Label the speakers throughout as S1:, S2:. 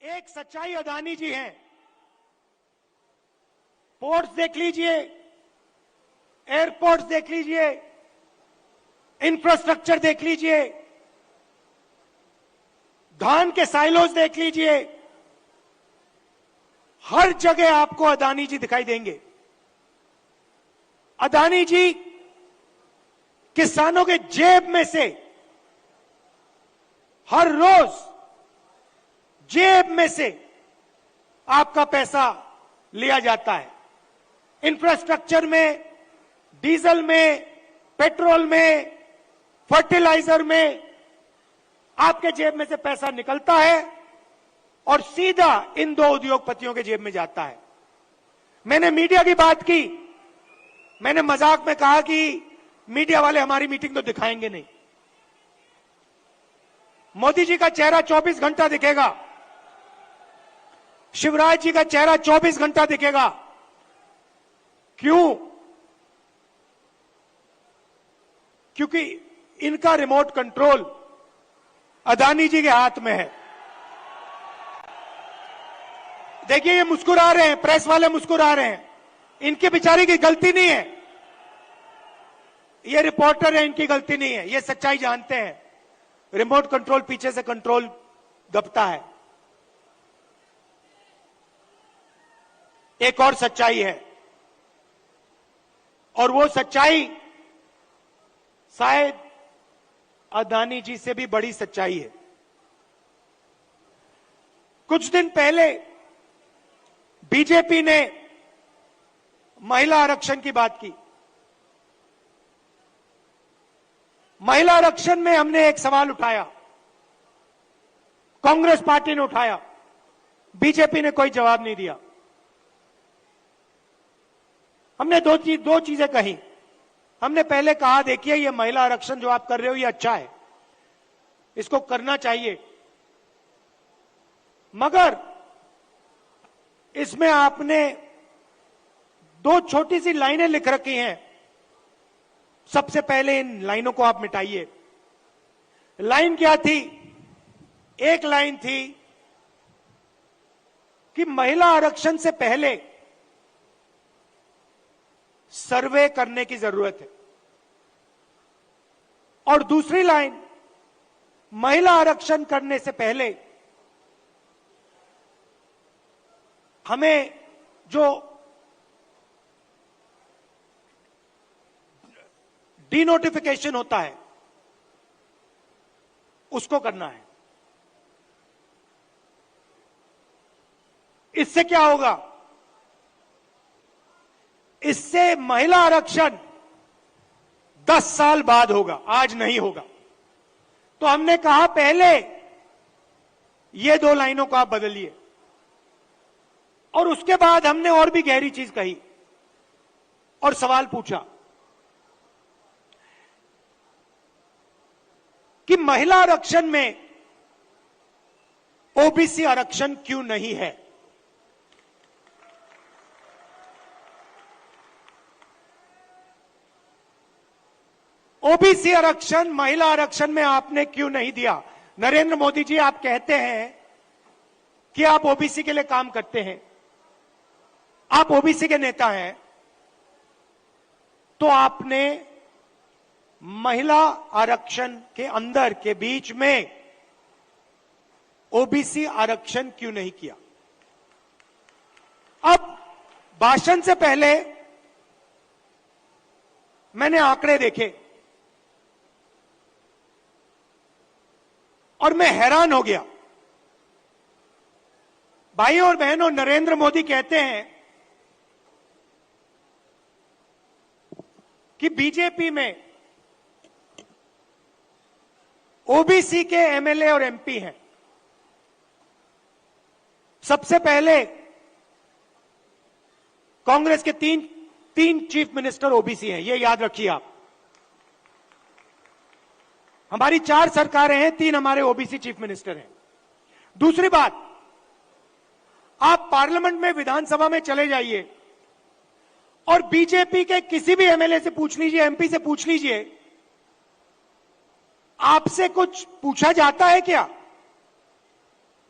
S1: एक सच्चाई अदानी जी हैं। पोर्ट्स देख लीजिए, एयरपोर्ट्स देख लीजिए, इंफ्रास्ट्रक्चर देख लीजिए, धान के साइलोज देख लीजिए, हर जगह आपको अदानी जी दिखाई देंगे। अदानी जी किसानों के जेब में से हर रोज जेब में से आपका पैसा लिया जाता है। इंफ्रास्ट्रक्चर में, डीजल में, पेट्रोल में, फर्टिलाइजर में आपके जेब में से पैसा निकलता है और सीधा इन दो उद्योगपतियों के जेब में जाता है। मैंने मीडिया की बात की, मैंने मजाक में कहा कि मीडिया वाले हमारी मीटिंग तो दिखाएंगे नहीं। मोदी जी का चेहरा 24 घंटा दिखेगा, शिवराज जी का चेहरा 24 घंटा दिखेगा। क्यों? क्योंकि इनका रिमोट कंट्रोल अदानी जी के हाथ में है। देखिए ये मुस्कुरा रहे हैं, प्रेस वाले मुस्कुरा रहे हैं, इनके बेचारे की गलती नहीं है, ये रिपोर्टर है, इनकी गलती नहीं है, ये सच्चाई जानते हैं। रिमोट कंट्रोल पीछे से कंट्रोल दबता है। एक और सच्चाई है, और वो सच्चाई शायद अदानी जी से भी बड़ी सच्चाई है। कुछ दिन पहले बीजेपी ने महिला आरक्षण की बात की। महिला आरक्षण में हमने एक सवाल उठाया, कांग्रेस पार्टी ने उठाया, बीजेपी ने कोई जवाब नहीं दिया। हमने दो चीजें कही। हमने पहले कहा, देखिए ये महिला आरक्षण जो आप कर रहे हो ये अच्छा है, इसको करना चाहिए, मगर इसमें आपने दो छोटी सी लाइनें लिख रखी हैं, सबसे पहले इन लाइनों को आप मिटाइए। लाइन क्या थी? एक लाइन थी कि महिला आरक्षण से पहले सर्वे करने की जरूरत है, और दूसरी लाइन, महिला आरक्षण करने से पहले हमें जो डीनोटिफिकेशन होता है उसको करना है। इससे क्या होगा? इससे महिला आरक्षण 10 साल बाद होगा, आज नहीं होगा। तो हमने कहा पहले ये दो लाइनों को आप बदलिए, और उसके बाद हमने और भी गहरी चीज कही और सवाल पूछा कि महिला आरक्षण में ओबीसी आरक्षण क्यों नहीं है? ओबीसी आरक्षण महिला आरक्षण में आपने क्यों नहीं दिया? नरेंद्र मोदी जी, आप कहते हैं कि आप ओबीसी के लिए काम करते हैं, आप ओबीसी के नेता हैं, तो आपने महिला आरक्षण के अंदर के बीच में ओबीसी आरक्षण क्यों नहीं किया? अब भाषण से पहले मैंने आंकड़े देखे और मैं हैरान हो गया। भाइयों और बहनों, नरेंद्र मोदी कहते हैं कि बीजेपी में ओबीसी के एमएलए और एमपी हैं। सबसे पहले कांग्रेस के तीन चीफ मिनिस्टर ओबीसी हैं, ये याद रखिए आप। हमारी 4 सरकारें हैं, 3 हमारे ओबीसी चीफ मिनिस्टर हैं। दूसरी बात, आप पार्लियामेंट में, विधानसभा में चले जाइए और बीजेपी के किसी भी एमएलए से पूछ लीजिए, एमपी से पूछ लीजिए, आपसे कुछ पूछा जाता है क्या?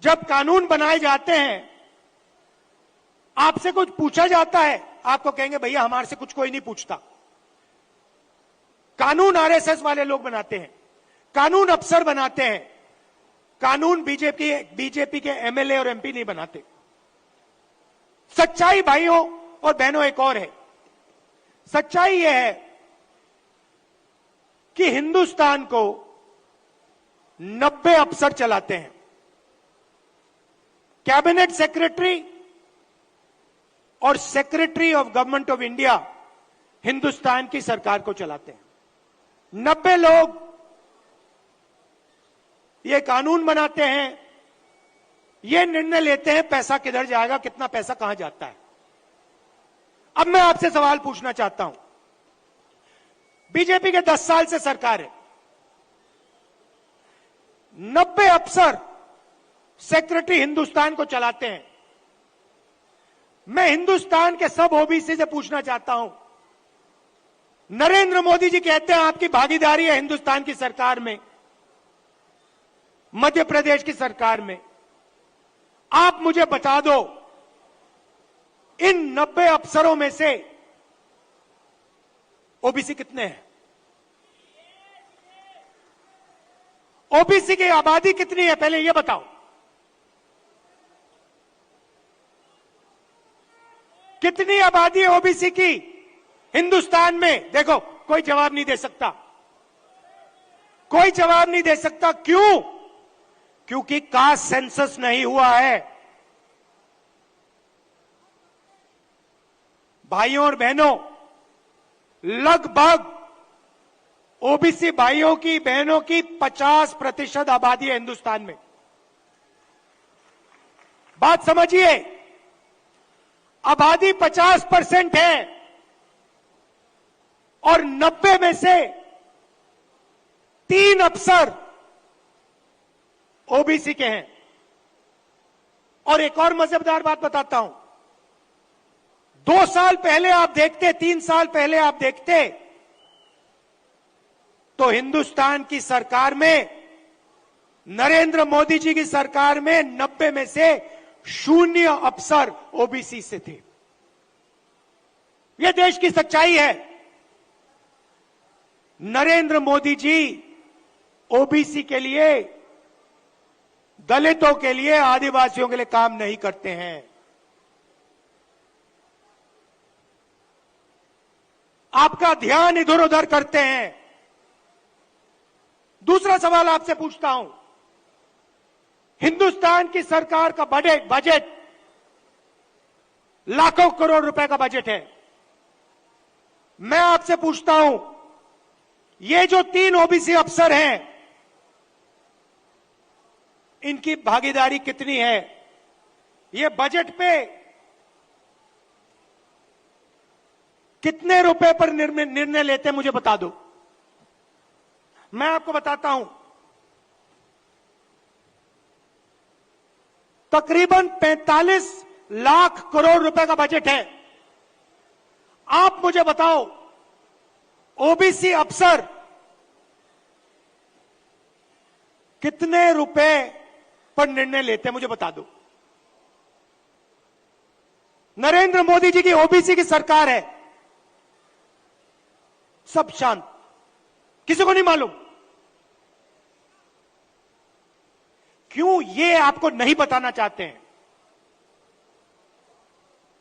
S1: जब कानून बनाए जाते हैं, आपसे कुछ पूछा जाता है, आपको कहेंगे भैया हमारे से कुछ कोई नहीं पूछता। कानून आरएसएस वाले लोग बनाते हैं, कानून अफसर बनाते हैं, कानून बीजेपी के एमएलए और एमपी नहीं बनाते। सच्चाई भाइयों और बहनों एक और है। सच्चाई यह है कि हिंदुस्तान को 90 अफसर चलाते हैं। कैबिनेट सेक्रेटरी और secretary of government of India Hindustan की सरकार को चलाते हैं। 90 लोग ये कानून बनाते हैं, ये निर्णय लेते हैं पैसा किधर जाएगा, कितना पैसा कहां जाता है। अब मैं आपसे सवाल पूछना चाहता हूं, बीजेपी के 10 साल से सरकार है, 90 अफसर सेक्रेटरी हिंदुस्तान को चलाते हैं। मैं हिंदुस्तान के सब ओबीसी से पूछना चाहता हूं, नरेंद्र मोदी जी कहते हैं आपकी भागीदारी है हिंदुस्तान की सरकार में, मध्य प्रदेश की सरकार में। आप मुझे बता दो, इन 90 अफसरों में से ओबीसी कितने हैं? ओबीसी की आबादी कितनी है, पहले यह बताओ। कितनी आबादी है ओबीसी की हिंदुस्तान में? देखो, कोई जवाब नहीं दे सकता, कोई जवाब नहीं दे सकता। क्यों? क्योंकि कास्ट सेंसस नहीं हुआ है। भाइयों और बहनों, लगभग ओबीसी भाइयों की बहनों की 50% आबादी है हिंदुस्तान में। बात समझिए, आबादी 50% है और 90 में से 3 अफसर ओबीसी के हैं। और एक और मजेदार बात बताता हूं, 2 साल पहले आप देखते, 3 साल पहले आप देखते तो हिंदुस्तान की सरकार में, नरेंद्र मोदी जी की सरकार में 90 में से 0 अफसर ओबीसी से थे। यह देश की सच्चाई है। नरेंद्र मोदी जी ओबीसी के लिए, दलितों के लिए, आदिवासियों के लिए काम नहीं करते हैं। आपका ध्यान इधर उधर करते हैं। दूसरा सवाल आपसे पूछता हूं, हिंदुस्तान की सरकार का बजट लाखों करोड़ रुपए का बजट है। मैं आपसे पूछता हूं, ये जो 3 ओबीसी अफसर हैं, इनकी भागीदारी कितनी है? ये बजट पे कितने रुपए पर निर्णय लेते हैं, मुझे बता दो। मैं आपको बताता हूं, तकरीबन 45 लाख करोड़ रुपए का बजट है। आप मुझे बताओ, ओबीसी अफसर कितने रुपए पर निर्णय लेते हैं, मुझे बता दो। नरेंद्र मोदी जी की ओबीसी की सरकार है, सब शांत, किसी को नहीं मालूम। क्यों? ये आपको नहीं बताना चाहते हैं,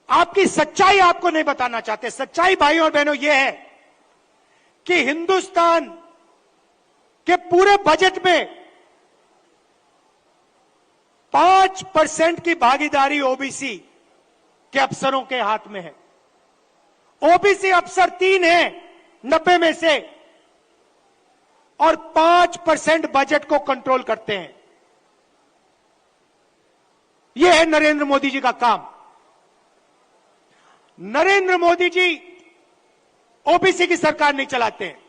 S1: आपकी सच्चाई आपको नहीं बताना चाहते। सच्चाई भाइयों और बहनों ये है कि हिंदुस्तान के पूरे बजट में 5% की भागीदारी ओबीसी के अफसरों के हाथ में है। ओबीसी अफसर 3 हैं 90 में से, और 5% बजट को कंट्रोल करते हैं। यह है नरेंद्र मोदी जी का काम। नरेंद्र मोदी जी ओबीसी की सरकार नहीं चलाते हैं।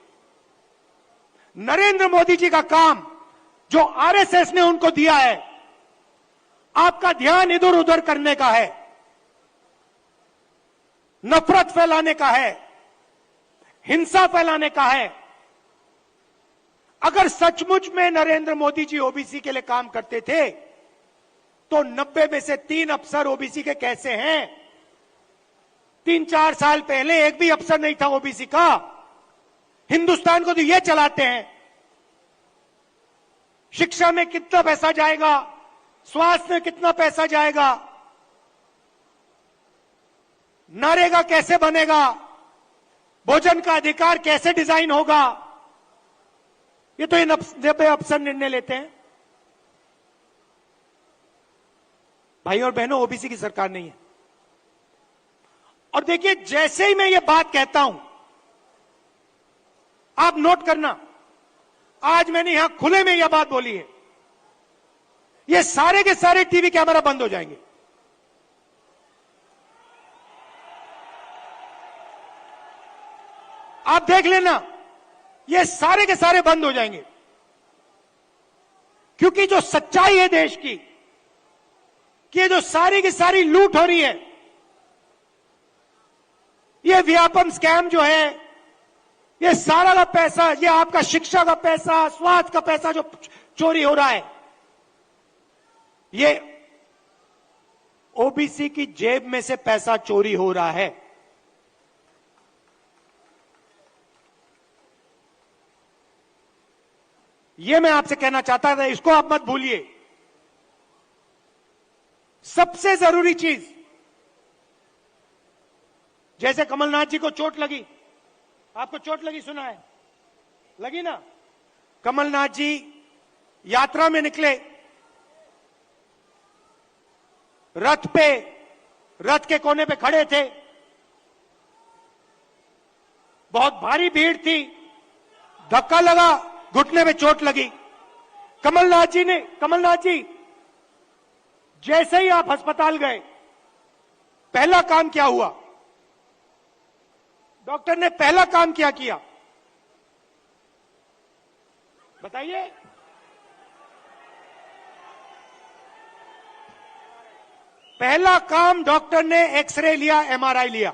S1: नरेंद्र मोदी जी का काम जो आरएसएस ने उनको दिया है, आपका ध्यान इधर उधर करने का है, नफरत फैलाने का है, हिंसा फैलाने का है। अगर सचमुच में नरेंद्र मोदी जी ओबीसी के लिए काम करते थे तो 90 में से 3 अफसर ओबीसी के कैसे हैं? 3-4 साल पहले एक भी अफसर नहीं था ओबीसी का। हिंदुस्तान को तो ये चलाते हैं। शिक्षा में कितना पैसा जाएगा, स्वास्थ्य में कितना पैसा जाएगा, नरेगा कैसे बनेगा, भोजन का अधिकार कैसे डिजाइन होगा, ये तो ये 90 अफसर निर्णय लेते हैं। भाई और बहनों, ओबीसी की सरकार नहीं है। और देखिए, जैसे ही मैं ये बात कहता हूं, आप नोट करना, आज मैंने यहां खुले में यह बात बोली है, ये सारे के सारे टीवी कैमरा बंद हो जाएंगे। आप देख लेना, ये सारे के सारे बंद हो जाएंगे। क्योंकि जो सच्चाई है देश की, कि ये जो सारी की सारी लूट हो रही है, ये व्यापम स्कैम जो है, ये सारा का पैसा, ये आपका शिक्षा का पैसा, स्वास्थ्य का पैसा जो चोरी हो रहा है, ये ओबीसी की जेब में से पैसा चोरी हो रहा है। ये मैं आपसे कहना चाहता था, इसको आप मत भूलिए। सबसे जरूरी चीज, जैसे कमलनाथ जी को चोट लगी, आपको चोट लगी, सुना है, लगी ना? कमलनाथ जी यात्रा में निकले, रथ के कोने पे खड़े थे, बहुत भारी भीड़ थी, धक्का लगा, घुटने में चोट लगी। कमलनाथ जी जैसे ही आप अस्पताल गए, पहला काम क्या हुआ? डॉक्टर ने पहला काम क्या किया, बताइए? पहला काम डॉक्टर ने एक्सरे लिया, एमआरआई लिया।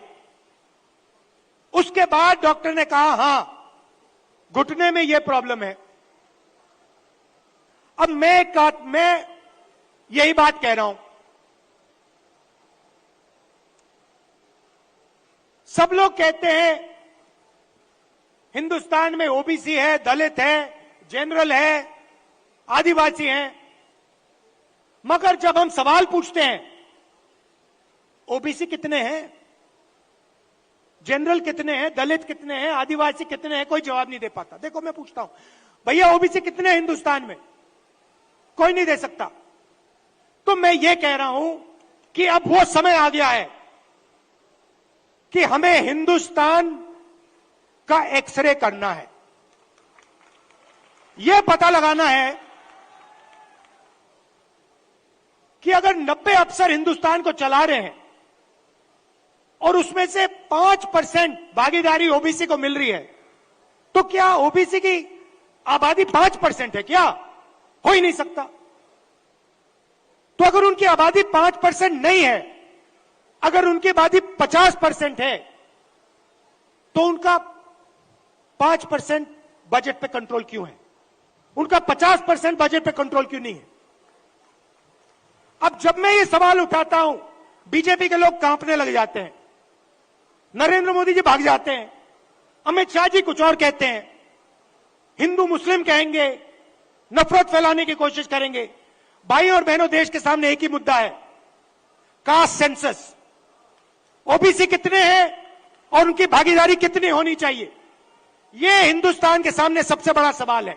S1: उसके बाद डॉक्टर ने कहा, हां, घुटने में यह प्रॉब्लम है। अब मैं यही बात कह रहा हूं, सब लोग कहते हैं हिंदुस्तान में ओबीसी है, दलित है, जनरल है, आदिवासी हैं, मगर जब हम सवाल पूछते हैं ओबीसी कितने हैं, जनरल कितने हैं, दलित कितने हैं, आदिवासी कितने हैं, कोई जवाब नहीं दे पाता। देखो, मैं पूछता हूं, भैया ओबीसी कितने हैं हिंदुस्तान में? कोई नहीं दे सकता। तो मैं ये कह रहा हूं कि अब वो समय आ गया है कि हमें हिंदुस्तान का एक्सरे करना है, यह पता लगाना है कि अगर 90 अफसर हिंदुस्तान को चला रहे हैं और उसमें से 5% भागीदारी ओबीसी को मिल रही है, तो क्या ओबीसी की आबादी 5% है? क्या हो ही नहीं सकता। तो अगर उनकी आबादी 5% नहीं है, अगर उनकी आबादी 50% है, तो उनका 5% बजट पे कंट्रोल क्यों है? उनका 50% बजट पे कंट्रोल क्यों नहीं है? अब जब मैं ये सवाल उठाता हूं, बीजेपी के लोग कांपने लग जाते हैं, नरेंद्र मोदी जी भाग जाते हैं, अमित शाह जी कुछ और कहते हैं, हिंदू मुस्लिम कहेंगे, नफरत फैलाने की कोशिश करेंगे। भाई और बहनों, देश के सामने एक ही मुद्दा है, कास्ट सेंसस। ओबीसी कितने हैं और उनकी भागीदारी कितनी होनी चाहिए, यह हिंदुस्तान के सामने सबसे बड़ा सवाल है।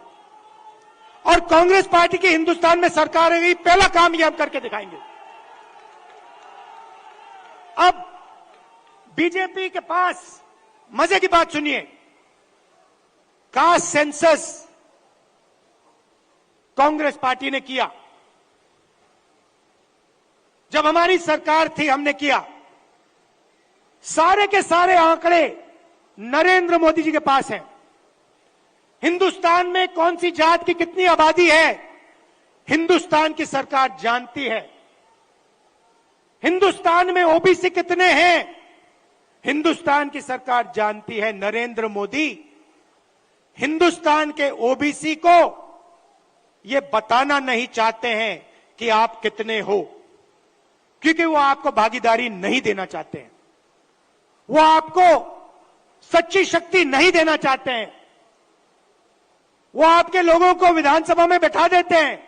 S1: और कांग्रेस पार्टी की हिंदुस्तान में सरकार है, पहला काम यह हम करके दिखाएंगे। अब बीजेपी के पास, मजे की बात सुनिए, कास्ट सेंसस कांग्रेस पार्टी ने किया, जब हमारी सरकार थी हमने किया। सारे के सारे आंकड़े नरेंद्र मोदी जी के पास हैं। हिंदुस्तान में कौन सी जात की कितनी आबादी है, हिंदुस्तान की सरकार जानती है। हिंदुस्तान में ओबीसी कितने हैं, हिंदुस्तान की सरकार जानती है। नरेंद्र मोदी हिंदुस्तान के ओबीसी को यह बताना नहीं चाहते हैं कि आप कितने हो, क्योंकि वो आपको भागीदारी नहीं देना चाहते हैं, वो आपको सच्ची शक्ति नहीं देना चाहते हैं, वो आपके लोगों को विधानसभा में बैठा देते हैं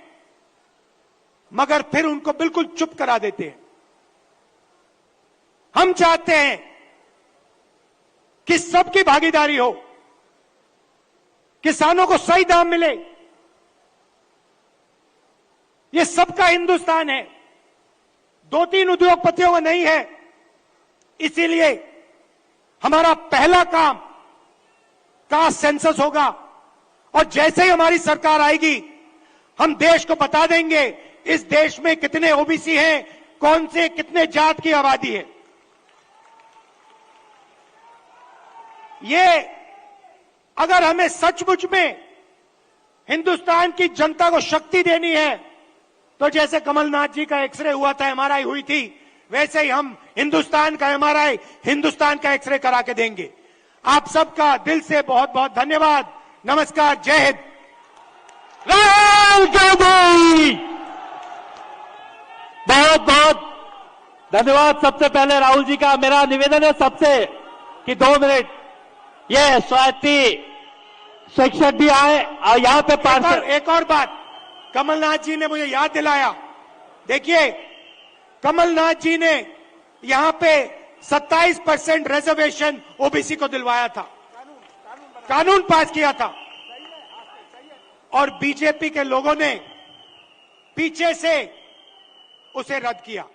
S1: मगर फिर उनको बिल्कुल चुप करा देते हैं। हम चाहते हैं कि सबकी भागीदारी हो, किसानों को सही दाम मिले। ये सबका हिंदुस्तान है, 2-3 उद्योगपतियों का नहीं है। इसीलिए हमारा पहला काम कास्ट सेंसस होगा और जैसे ही हमारी सरकार आएगी हम देश को बता देंगे इस देश में कितने ओबीसी हैं, कौन से कितने जात की आबादी है। ये अगर हमें सचमुच में हिंदुस्तान की जनता को शक्ति देनी है तो जैसे कमलनाथ जी का एक्सरे हुआ था, एमआरआई हुई थी, वैसे ही हम हिंदुस्तान का एमआरआई, हिंदुस्तान का एक्सरे करा के देंगे। आप सबका दिल से बहुत बहुत धन्यवाद। नमस्कार, जय हिंद।
S2: राहुल गांधी, बहुत बहुत धन्यवाद। सबसे पहले राहुल जी का मेरा निवेदन है सबसे कि 2 मिनट ये स्वायत्ती शिक्षक भी आए और यहाँ पे पार्षद।
S1: एक और बात कमलनाथ जी ने मुझे याद दिलाया। देखिए, कमलनाथ जी ने यहां पे 27% रिजर्वेशन ओबीसी को दिलवाया था, कानून पास किया था और बीजेपी के लोगों ने पीछे से उसे रद्द किया।